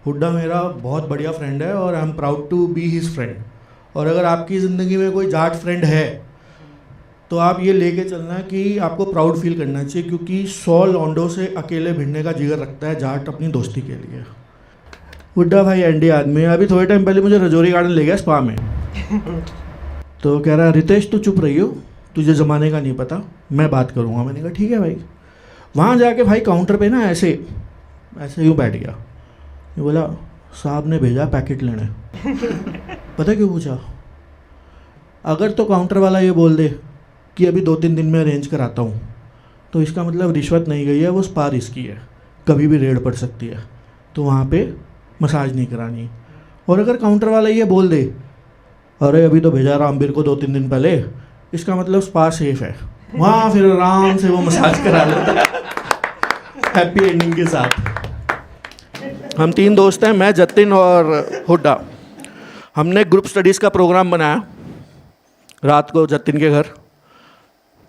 हुड्डा मेरा बहुत बढ़िया फ्रेंड है और I am proud to be his friend. और अगर आपकी ज़िंदगी में कोई जाट फ्रेंड है तो आप ये लेके चलना कि आपको प्राउड फील करना चाहिए, क्योंकि 100 लौंडों से अकेले भिड़ने का जिगर रखता है जाट अपनी दोस्ती के लिए। हुड्डा भाई एंडी आदमी है। अभी थोड़े टाइम पहले मुझे रजौरी गार्डन ले गया स्पा में। तो कह रहा रितेश तू चुप रही हो, तुझे ज़माने का नहीं पता, मैं बात करूँगा। मैंने कहा ठीक है भाई। वहाँ जाके भाई काउंटर पे ना ऐसे यूँ बैठ गया। ये बोला साहब ने भेजा पैकेट लेने। पता क्यों पूछा? अगर तो काउंटर वाला ये बोल दे कि अभी 2-3 दिन में अरेंज कराता हूँ तो इसका मतलब रिश्वत नहीं गई है, वो स्पा रिस्की है, कभी भी रेड पड़ सकती है, तो वहाँ पे मसाज नहीं करानी। और अगर काउंटर वाला ये बोल दे अरे अभी तो भेजा रामबीर को 2-3 दिन पहले, इसका मतलब स्पा सेफ है, वहाँ फिर आराम से वो मसाज करा लेता है हैप्पी एंडिंग के साथ। हम 3 दोस्त हैं, मैं, जतिन और हुड्डा। हमने ग्रुप स्टडीज़ का प्रोग्राम बनाया रात को जतिन के घर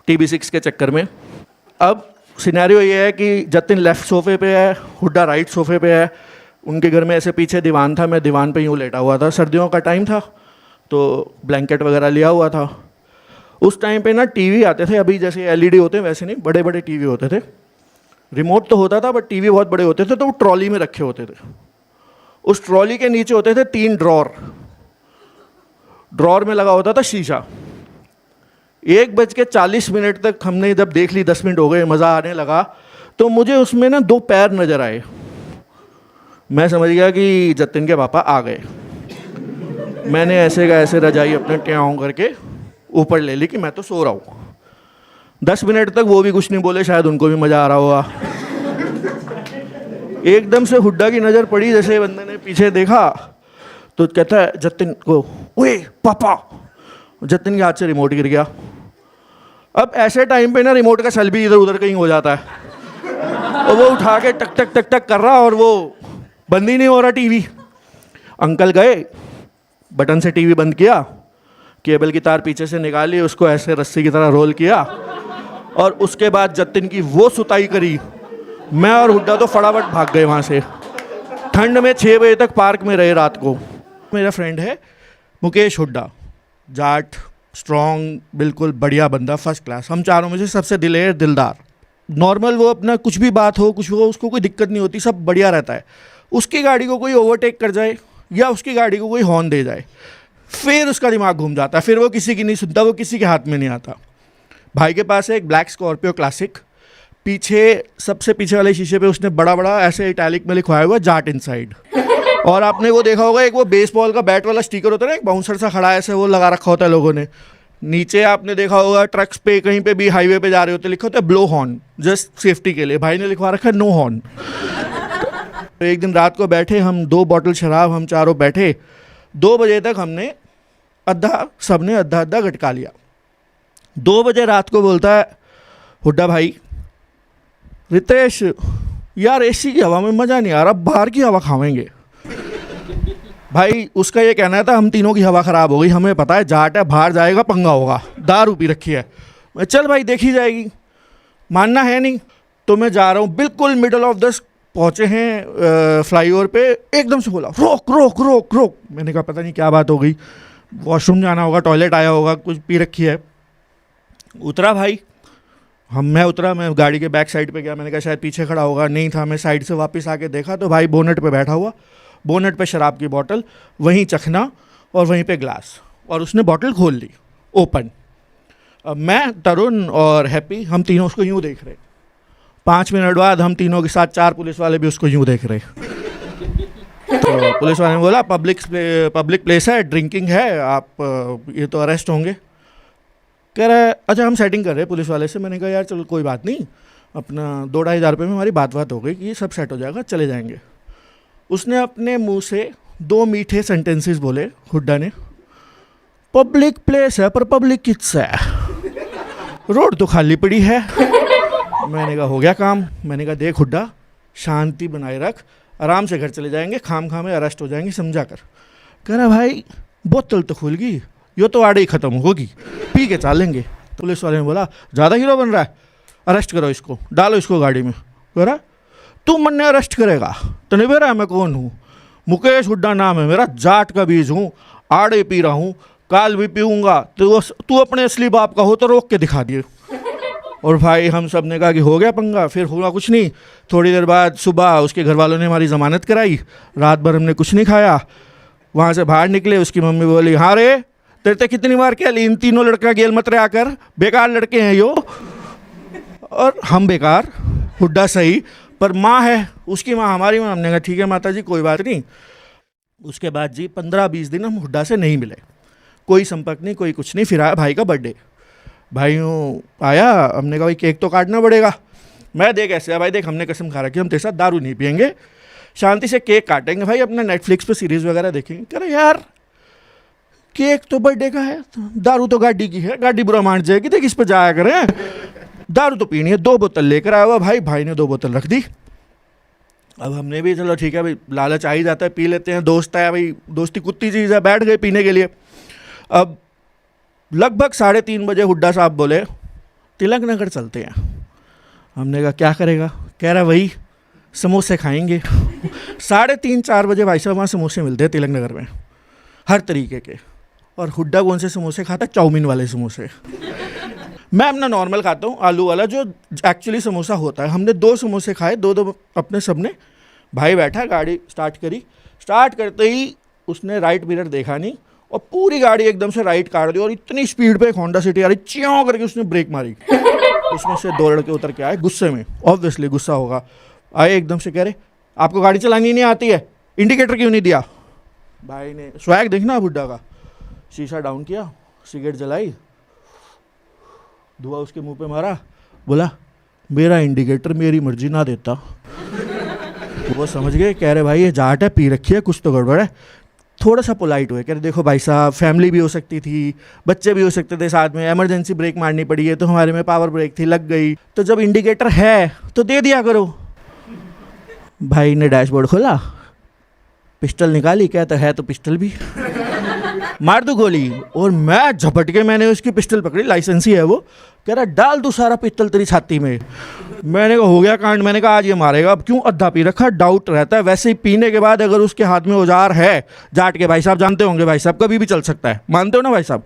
TB6 के चक्कर में। अब सिनेरियो ये है कि जतिन लेफ़्ट सोफ़े पे है, हुड्डा राइट सोफ़े पे है। उनके घर में ऐसे पीछे दीवान था, मैं दीवान पे यूँ लेटा हुआ था। सर्दियों का टाइम था तो ब्लैंकेट वगैरह लिया हुआ था। उस टाइम पे ना टीवी आते थे, अभी जैसे LED होते हैं वैसे नहीं, बड़े बड़े टीवी होते थे। रिमोट तो होता था बट टीवी बहुत बड़े होते थे, तो वो ट्रॉली में रखे होते थे। उस ट्रॉली के नीचे होते थे 3 ड्रॉर में लगा होता था शीशा। 1:40 तक हमने जब देख ली, 10 मिनट हो गए, मज़ा आने लगा, तो मुझे उसमें ना 2 पैर नज़र आए। मैं समझ गया कि जतिन के पापा आ गए। मैंने ऐसे का ऐसे रजाई अपने ट्याऊं करके ऊपर ले ली कि मैं तो सो रहा हूँ। 10 मिनट तक वो भी कुछ नहीं बोले, शायद उनको भी मज़ा आ रहा होगा। एकदम से हुड्डा की नज़र पड़ी, जैसे बंदे ने पीछे देखा तो कहता है जतिन को, ओए पापा। जतिन के हाथ से रिमोट गिर गया। अब ऐसे टाइम पे ना रिमोट का चल भी इधर उधर कहीं हो जाता है, और वो उठा के टक टक टक टक कर रहा और वो बंद ही नहीं हो रहा टीवी। अंकल गए, बटन से टीवी बंद किया, केबल की तार पीछे से निकाली, उसको ऐसे रस्सी की तरह रोल किया, और उसके बाद जतिन की वो सुताई करी। मैं और हुड्डा तो फटाफट भाग गए वहाँ से। ठंड में 6 बजे तक पार्क में रहे रात को। मेरा फ्रेंड है मुकेश हुड्डा, जाट, स्ट्रॉन्ग, बिल्कुल बढ़िया बंदा, फर्स्ट क्लास। हम चारों में से सबसे दिलदार, नॉर्मल। वो अपना कुछ भी बात हो, कुछ हो, उसको कोई दिक्कत नहीं होती, सब बढ़िया रहता है। उसकी गाड़ी को कोई ओवरटेक कर जाए या उसकी गाड़ी को कोई हॉर्न दे जाए, फिर उसका दिमाग घूम जाता है, फिर वो किसी की नहीं सुनता, वो किसी के हाथ में नहीं आता। भाई के पास है एक ब्लैक स्कॉर्पियो क्लासिक, पीछे सबसे पीछे वाले शीशे पे उसने बड़ा बड़ा ऐसे इटैलिक में लिखवाया हुआ जाट इनसाइड। और आपने वो देखा होगा, एक वो बेसबॉल का बैट वाला स्टिकर होता है ना, एक बाउंसर सा खड़ा है ऐसे, वो लगा रखा होता है लोगों ने। नीचे आपने देखा होगा ट्रक्स पे, कहीं पे भी हाईवे पे जा रहे होते, लिखा होता है ब्लो हॉर्न, जस्ट सेफ्टी के लिए। भाई ने लिखवा रखा है नो हॉर्न। तो एक दिन रात को बैठे हम, 2 बॉटल शराब, हम चारों बैठे, 2 बजे तक हमने सबने अद्धा गटका लिया। 2 बजे रात को बोलता है हुड्डा भाई, रितेश यार AC की हवा में मज़ा नहीं आ रहा, बाहर की हवा खावेंगे। भाई उसका ये कहना था हम तीनों की हवा ख़राब हो गई, हमें पता है जाट है, बाहर जाएगा पंगा होगा, दारू पी रखी है। मैं चल भाई देखी जाएगी, मानना है नहीं। तो मैं जा रहा हूँ, बिल्कुल मिडल ऑफ द पहुँचे हैं फ्लाईओवर पे, एकदम से बोला रोक रोक रोक रोक। मैंने कहा पता नहीं क्या बात हो गई, वॉशरूम जाना होगा, टॉयलेट आया होगा, कुछ पी रखी है। उतरा भाई, मैं उतरा, मैं गाड़ी के बैक साइड पे गया, मैंने कहा शायद पीछे खड़ा होगा, नहीं था। मैं साइड से वापस आके देखा तो भाई बोनेट पे बैठा हुआ, बोनेट पे शराब की बोतल, वहीं चखना और वहीं पे ग्लास, और उसने बोतल खोल ली ओपन। अब मैं, तरुण और हैप्पी, हम तीनों उसको यूँ देख रहे। 5 मिनट बाद हम तीनों के साथ 4 पुलिस वाले भी उसको यूँ देख रहे। तो पुलिस वाले ने बोला पब्लिक प्लेस है, ड्रिंकिंग है, आप ये तो अरेस्ट होंगे। कह रहा है अच्छा हम सेटिंग कर रहे हैं पुलिस वाले से। मैंने कहा यार चलो कोई बात नहीं, अपना 2-2.5 हज़ार रुपये में हमारी बात हो गई कि ये सब सेट हो जाएगा, चले जाएंगे। उसने अपने मुंह से 2 मीठे सेंटेंसेस बोले हुड्डा ने, पब्लिक प्लेस है पर पब्लिक किससे है, रोड तो खाली पड़ी है। मैंने कहा हो गया काम। मैंने कहा देख हुड्डा, शांति बनाए रख, आराम से घर चले जाएंगे, खाम खामे अरेस्ट हो जाएंगे, समझा कर। कह रहा भाई बोतल तो खुल गई, यो तो आड़े ही ख़त्म होगी, पी के चालेंगे। पुलिस वाले ने बोला ज़्यादा हीरो बन रहा है, अरेस्ट करो इसको, डालो इसको गाड़ी में। कह रहा तू मन अरेस्ट करेगा तो नहीं, बेरा मैं कौन हूँ। मुकेश हुड्डा नाम है मेरा, जाट का बीज हूँ, आड़े पी रहा हूँ, काल भी पीऊँगा, तो तू अपने असली बाप का हो तो रोक के दिखा दिए। और भाई हम सब ने कहा कि हो गया पंगा। फिर हुआ कुछ नहीं, थोड़ी देर बाद सुबह उसके घर वालों ने हमारी ज़मानत कराई, रात भर हमने कुछ नहीं खाया, वहाँ से बाहर निकले, उसकी मम्मी बोली हाँ रे तेरे ते कितनी बार क्या ली, इन तीनों लड़का गेल मत रहा कर, बेकार लड़के हैं यो। और हम बेकार, हुड्डा सही, पर माँ है उसकी माँ हमारी माँ। हमने कहा ठीक है माता जी कोई बात नहीं। उसके बाद जी 15-20 दिन हम हुड्डा से नहीं मिले, कोई संपर्क नहीं, कोई कुछ नहीं। फिर आया भाई का बर्थडे, भाइयों आया, हमने कहा भाई केक तो काटना पड़ेगा। मैं देख ऐसे भाई देख हमने कसम खा रखी हम तेरे साथ दारू नहीं पियेंगे, शांति से केक काटेंगे भाई, अपना नेटफ्लिक्स पे सीरीज़ वगैरह देखेंगे। कह रहे यार केक तो बर्थडे का है, दारू तो गाड़ी की है, गाड़ी बुरा मान जाएगी, देख इस पर जाया करें, दारू तो पीनी है। 2 बोतल लेकर आया हुआ भाई ने 2 बोतल रख दी। अब हमने भी चलो ठीक है भाई, लालच आ ही जाता है, पी लेते हैं, दोस्त है भाई, दोस्ती कुत्ती चीज़ है, बैठ गए पीने के लिए। अब लगभग 3:30 बजे हुड्डा साहब बोले तिलक नगर चलते हैं। हमने कहा क्या करेगा, कह रहा वही समोसे खाएंगे। 3:30-4 बजे भाई साहब वहाँ समोसे मिलते हैं तिलक नगर में हर तरीके के। और हुड्डा कौन से समोसे खाता है, चाउमीन वाले समोसे। मैं अपना नॉर्मल खाता हूँ, आलू वाला जो एक्चुअली समोसा होता है। हमने 2 समोसे खाए, 2 अपने सबने। भाई बैठा, गाड़ी स्टार्ट करी, स्टार्ट करते ही उसने राइट मिरर देखा नहीं और पूरी गाड़ी एकदम से राइट काट दी और इतनी स्पीड पे एक होंडा सिटी आ रही, च्यों करके उसने ब्रेक मारी। उसमें से 2 लड़के उतर के आए गुस्से में, ऑब्वियसली गुस्सा होगा, आए एकदम से कह रहे आपको गाड़ी चलानी नहीं आती है, इंडिकेटर क्यों नहीं दिया। भाई ने स्वैग देखना बुड्ढा का, शीशा डाउन किया, सिगरेट जलाई, धुआं उसके मुंह पे मारा, बोला मेरा इंडिकेटर मेरी मर्जी ना देता। वो समझ गए, कह रहे भाई ये जाट है, पी रखी है, कुछ तो गड़बड़ है। थोड़ा सा पोलाइट हुए, कह रहे देखो भाई साहब फैमिली भी हो सकती थी, बच्चे भी हो सकते थे साथ में, इमरजेंसी ब्रेक मारनी पड़ी है तो हमारे में पावर ब्रेक थी, लग गई, तो जब इंडिकेटर है तो दे दिया करो। भाई ने डैशबोर्ड खोला, पिस्टल निकाली, कहता है तो पिस्टल भी, मार दो गोली। और मैं झपट के मैंने उसकी पिस्टल पकड़ी, लाइसेंस ही है वो, कह रहा डाल दो सारा पिस्टल तेरी छाती में। मैंने कहा हो गया कांड, मैंने कहा आज ये मारेगा, अब क्यों अद्धा पी रखा, डाउट रहता है। वैसे ही पीने के बाद अगर उसके हाथ में औजार है जाट के, भाई साहब जानते होंगे भाई साहब, कभी भी चल सकता है, मानते हो ना भाई साहब।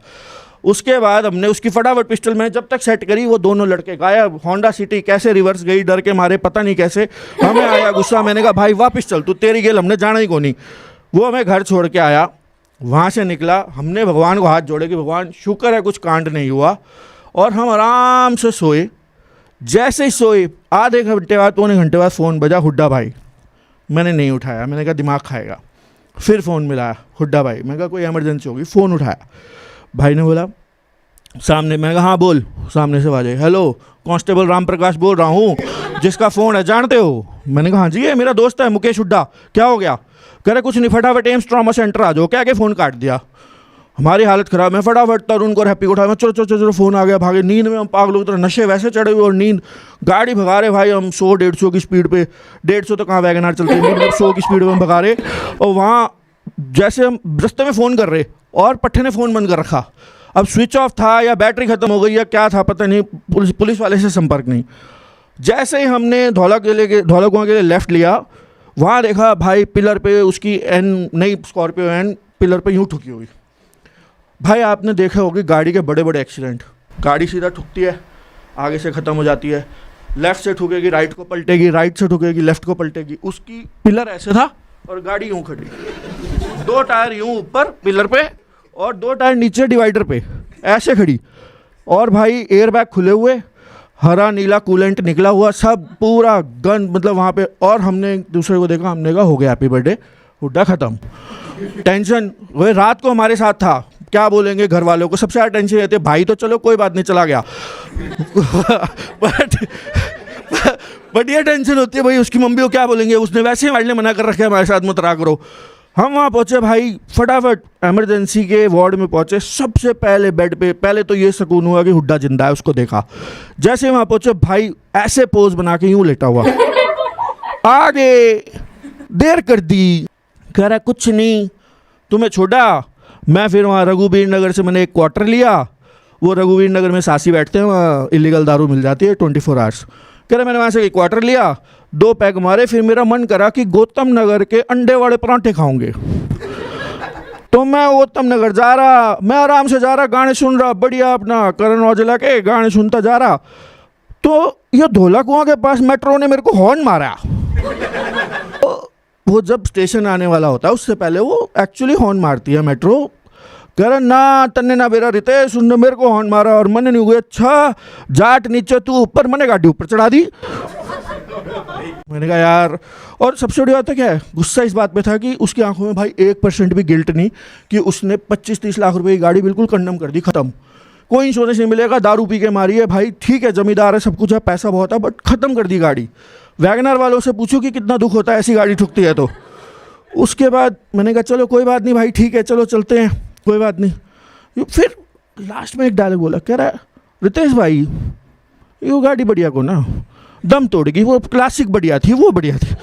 उसके बाद हमने उसकी फटाफट पिस्टल में जब तक सेट करी, वो दोनों लड़के गायब। होंडा सिटी कैसे रिवर्स गई, डर के मारे पता नहीं कैसे। हमें आया गुस्सा, मैंने कहा भाई वापिस चल, तू तेरी गेल हमने जाना ही को नहीं। वो हमें घर छोड़ के आया, वहाँ से निकला, हमने भगवान को हाथ जोड़े कि भगवान शुक्र है कुछ कांड नहीं हुआ, और हम आराम से सोए। जैसे ही सोए आधे घंटे बाद, 3 घंटे बाद फ़ोन बजा, हुड्डा भाई। मैंने नहीं उठाया, मैंने कहा दिमाग खाएगा। फिर फ़ोन मिला, हुड्डा भाई। मैंने कहा कोई इमरजेंसी होगी, फ़ोन उठाया। भाई ने बोला सामने, मैंने कहा हाँ बोल। सामने से आवाज़, हेलो कांस्टेबल राम प्रकाश बोल रहा हूँ, जिसका फ़ोन है जानते हो। मैंने कहा हाँ जी ये मेरा दोस्त है मुकेश हुड्डा, क्या हो गया। कह रहे कुछ नहीं, फटाफट एम्स ट्रॉमा सेंटर आ जाओ। क्या के फ़ोन काट दिया, हमारी हालत ख़राब है। फटाफट तरुण को हैप्पी को उठाया, चलो चलो चलो, फ़ोन आ गया, भागे। नींद में हम पागलों की तरह, नशे वैसे चढ़े हुए और नींद, गाड़ी भगा रहे भाई हम 100-150 की स्पीड पे, 150 तो कहाँ वैगन आर चलती है, 100 की स्पीड में हम भगा रहे। और वहाँ जैसे हम रास्ते में फ़ोन कर रहे और पट्टे ने फ़ोन बंद कर रखा। अब स्विच ऑफ था या बैटरी ख़त्म हो गई या क्या था पता नहीं, पुलिस वाले से संपर्क नहीं। जैसे ही हमने धौलक कुआं के लिए लेफ़्ट लिया, वहाँ देखा भाई पिलर पे उसकी नई स्कॉर्पियो एन पिलर पे यूँ ठुकी हुई। भाई आपने देखा होगी गाड़ी के बड़े बड़े एक्सीडेंट, गाड़ी सीधा ठुकती है, आगे से ख़त्म हो जाती है, लेफ़्ट से ठुकेगी राइट को पलटेगी, राइट से ठुकेगी लेफ़्ट को पलटेगी। उसकी पिलर ऐसे था और गाड़ी यूँ खड़ी, 2 टायर यूँ ऊपर पिलर पे और 2 टायर नीचे डिवाइडर पे ऐसे खड़ी। और भाई एयर बैग खुले हुए, हरा नीला कूलेंट निकला हुआ, सब पूरा गन मतलब वहाँ पे। और हमने एक दूसरे को देखा, हमने कहा हो गया हैप्पी बर्थडे हुड्डा, ख़त्म। टेंशन वही रात को हमारे साथ था, क्या बोलेंगे घर वालों को, सबसे ज़्यादा टेंशन रहती है। भाई तो चलो कोई बात नहीं चला गया बट ये टेंशन होती है भाई उसकी मम्मी को क्या बोलेंगे, उसने वैसे ही हमारे लिए मना कर रखा है हमारे साथ मत रहा करो। हम वहाँ पहुँचे भाई, फटाफट इमरजेंसी के वार्ड में पहुँचे। सबसे पहले बेड पे, पहले तो ये सुकून हुआ कि हुड्डा जिंदा है, उसको देखा। जैसे वहाँ पहुँचे भाई ऐसे पोज बना के यूँ लेटा हुआ, आगे देर कर दी, कह रहा कुछ नहीं तुम्हें छोड़ा। मैं फिर वहाँ रघुवीर नगर से मैंने एक क्वार्टर लिया, वो रघुवीर नगर में सासी बैठते हैं, वहाँ इलीगल दारू मिल जाती है 24 आवर्स। कह रहे मैंने वहाँ से एक क्वार्टर लिया, 2 पैग मारे, फिर मेरा मन करा कि गौतम नगर के अंडे वाले परांठे खाऊंगे। तो मैं गौतम नगर जा रहा, मैं आराम से जा रहा, गाने सुन रहा, बढ़िया अपना करण औजला के गाने सुनता जा रहा। तो ये धोला कुआं के पास मेट्रो ने मेरे को हॉर्न मारा। वो जब स्टेशन आने वाला होता है उससे पहले वो एक्चुअली हॉर्न मारती है मेट्रो। कह रहा ना तन्ने ना बेरा रितेश, उनने मेरे को हॉर्न मारा और मैंने नहीं हुए, अच्छा जाट नीचे तू ऊपर, मैंने गाड़ी ऊपर चढ़ा दी। मैंने कहा यार, और सबसे बड़ी बात है क्या है, गुस्सा इस बात पे था कि उसकी आंखों में भाई 1% भी गिल्ट नहीं कि उसने 25-30 लाख रुपए की गाड़ी बिल्कुल कंडम कर दी, खत्म, कोई इंश्योरेंस नहीं मिलेगा, दारू पी के मारी है भाई, ठीक है जमींदार है, सब कुछ है, पैसा बहुत है, बट खत्म कर दी गाड़ी। वैगनर वालों से पूछो कि कितना दुख होता है ऐसी गाड़ी ठुकती है। तो उसके बाद मैंने कहा चलो कोई बात नहीं भाई, ठीक है चलो चलते हैं, कोई बात नहीं। फिर लास्ट में एक डायलॉग बोला, कह रहा है रितेश भाई ये गाड़ी बढ़िया को ना दम तोड़ गई, वो क्लासिक बढ़िया थी, वो बढ़िया थी।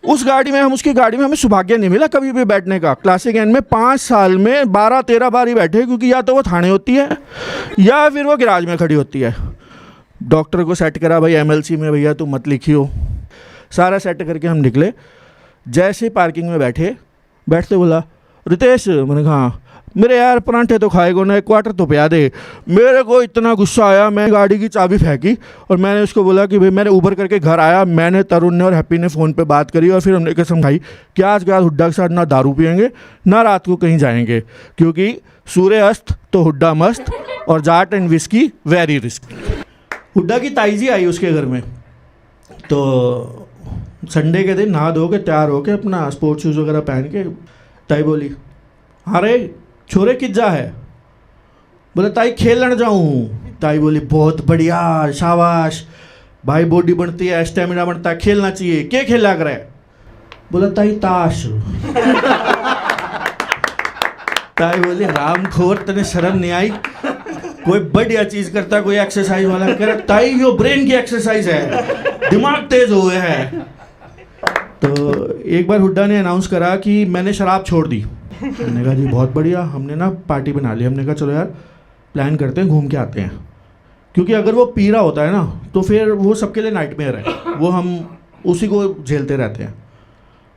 उस गाड़ी में, हम उसकी गाड़ी में हमें सौभाग्य नहीं मिला कभी भी बैठने का। क्लासिक एन में 5 साल में 12-13 बार ही बैठे, क्योंकि या तो वो थाने होती है या फिर वो गैराज में खड़ी होती है। डॉक्टर को सेट करा भाई MLC में, भैया तू मत लिखियो, सारा सेट करके हम निकले। जैसे पार्किंग में बैठते बोला रितेश, मैंने कहा मेरे यार परांठे तो खाएगो ना, 1 क्वार्टर तो पिया दे। मेरे को इतना गुस्सा आया, मैं गाड़ी की चाबी फेंकी और मैंने उसको बोला कि भाई मैंने उबर करके घर आया, मैंने तरुण ने और हैप्पी ने फ़ोन पे बात करी और फिर हमने कसम खाई कि आज के बाद हुड्डा के साथ ना दारू पियेंगे ना रात को कहीं जाएंगे, क्योंकि सूर्य अस्त तो हुड्डा मस्त और Jat and whisky very risk. Hooda की ताईजी आई उसके घर में, तो संडे के दिन नहा धो के तैयार होके अपना स्पोर्ट्स शूज़ वगैरह पहन के ताई बोली, हाँ रे छोरे किज्जा है? बोले ताई खेलन जाऊँ। ताई बोली बहुत बढ़िया, शाबाश भाई, बॉडी बनती है, स्टेमिना बनता है, खेलना चाहिए, क्या खेला करे? बोला ताई ताश। ताई बोली रामखोर, तने शर्म नहीं आई? कोई बढ़िया चीज करता, कोई एक्सरसाइज वाला करे, ताई यो ब्रेन की एक्सरसाइज है, दिमाग तेज हुए है। तो एक बार हुड्डा ने अनाउंस करा कि मैंने शराब छोड़ दी। हमने कहा जी बहुत बढ़िया, हमने ना पार्टी बना ली। हमने कहा चलो यार प्लान करते हैं, घूम के आते हैं, क्योंकि अगर वो पी रहा होता है ना तो फिर वो सबके लिए नाइटमेयर है, वो हम उसी को झेलते रहते हैं।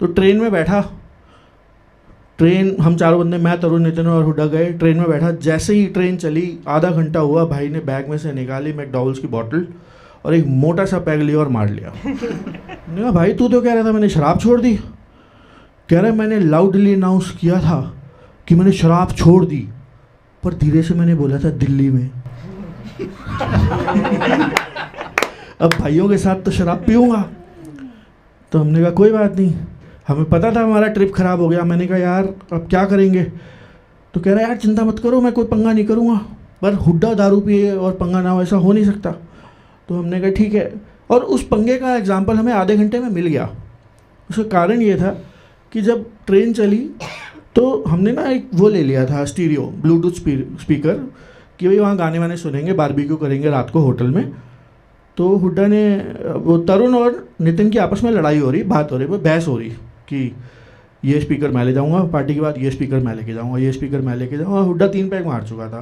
तो ट्रेन में बैठा, ट्रेन हम चारों बंदे, मैं तरुण नितिन और हुड्डा गए, ट्रेन में बैठा। जैसे ही ट्रेन चली, आधा घंटा हुआ, भाई ने बैग में से निकाली मैकडॉवेल्स की बॉटल और एक मोटा सा पैग लिया और मार लिया। मैंने कहा भाई तू तो कह रहा था मैंने शराब छोड़ दी। कह रहा मैंने लाउडली अनाउंस किया था कि मैंने शराब छोड़ दी, पर धीरे से मैंने बोला था दिल्ली में। अब भाइयों के साथ तो शराब पीऊँगा। तो हमने कहा कोई बात नहीं, हमें पता था हमारा ट्रिप ख़राब हो गया। मैंने कहा यार अब क्या करेंगे? तो कह रहा यार चिंता मत करो, मैं कोई पंगा नहीं करूँगा, पर हुड्डा दारू पिए और पंगा ना हो ऐसा हो नहीं सकता। तो हमने कहा ठीक है। और उस पंगे का एग्जाम्पल हमें आधे घंटे में मिल गया। उसका कारण ये था कि जब ट्रेन चली तो हमने ना एक वो ले लिया था स्टीरियो ब्लूटूथ स्पीकर कि भाई वहाँ गाने वाने सुनेंगे, बारबेक्यू करेंगे रात को होटल में। तो हुड्डा ने, वो तरुण और नितिन की आपस में लड़ाई हो रही, बात हो रही, बहस हो रही कि ये स्पीकर मैं ले जाऊँगा पार्टी के बाद, ये स्पीकर मैं लेके जाऊँगा, ये स्पीकर मैं लेके जाऊँगा। हुड्डा 3 पैग मार चुका था,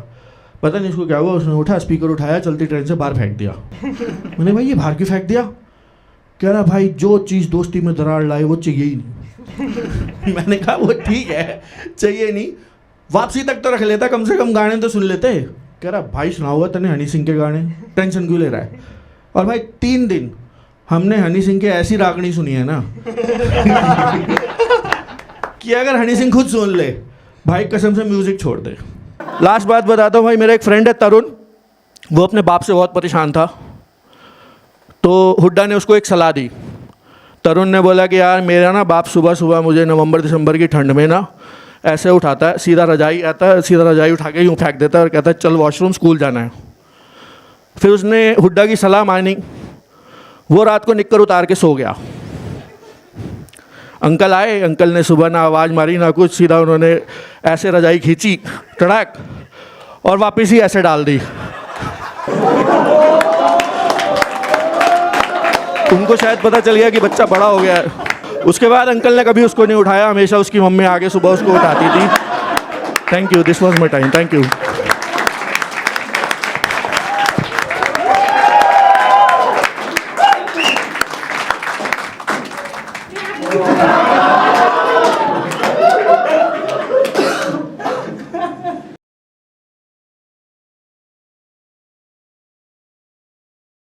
पता नहीं उसको क्या हुआ, उसने उठा स्पीकर उठाया, चलती ट्रेन से बाहर फेंक दिया। मैंने भाई ये बाहर क्यों फेंक दिया? कह रहा भाई जो चीज़ दोस्ती में दरार लाए वो चाहिए ही नहीं। मैंने कहा वो ठीक है, चाहिए नहीं, वापसी तक तो रख लेता, कम से कम गाने तो सुन लेते। कह रहा भाई सुना हुआ तने हनी सिंह के गाने, टेंशन क्यों ले रहा है? और भाई 3 दिन हमने हनी सिंह के ऐसी रागनी सुनी है ना कि अगर हनी सिंह खुद सुन ले भाई कसम से म्यूजिक छोड़ दे। लास्ट बात बताता हूँ भाई, मेरा एक फ्रेंड है तरुण, वो अपने बाप से बहुत परेशान था। तो हुड्डा ने उसको एक सलाह दी। तरुण ने बोला कि यार मेरा ना बाप सुबह सुबह मुझे नवंबर दिसंबर की ठंड में ना ऐसे उठाता है, सीधा रजाई आता है, सीधा रजाई उठा के यूँ फेंक देता है और कहता है चल वॉशरूम स्कूल जाना है। फिर उसने हुड्डा की सलाह मानी, वो रात को निक्कर उतार के सो गया। अंकल आए, अंकल ने सुबह ना आवाज़ मारी ना कुछ, सीधा उन्होंने ऐसे रजाई खींची टड़ाक और वापस ही ऐसे डाल दी। उनको शायद पता चल गया कि बच्चा बड़ा हो गया है। उसके बाद अंकल ने कभी उसको नहीं उठाया, हमेशा उसकी मम्मी आगे सुबह उसको उठाती थी। Thank you, this was my time, thank you.